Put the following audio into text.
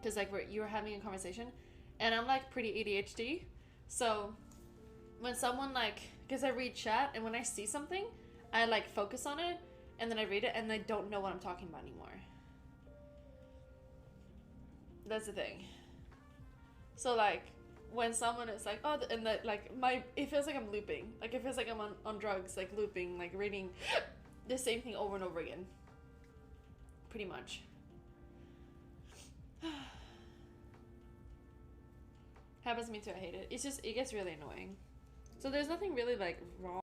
because like you were having a conversation, and I'm like pretty ADHD, so when someone like, because I read chat, and when I see something, I like focus on it, and then I read it, and I don't know what I'm talking about anymore. That's the thing. So like when someone is like, oh, and that like it feels like I'm looping, like it feels like I'm on drugs, like looping, like reading the same thing over and over again, pretty much. Happens to me too. I hate it. It's just, it gets really annoying. So there's nothing really like wrong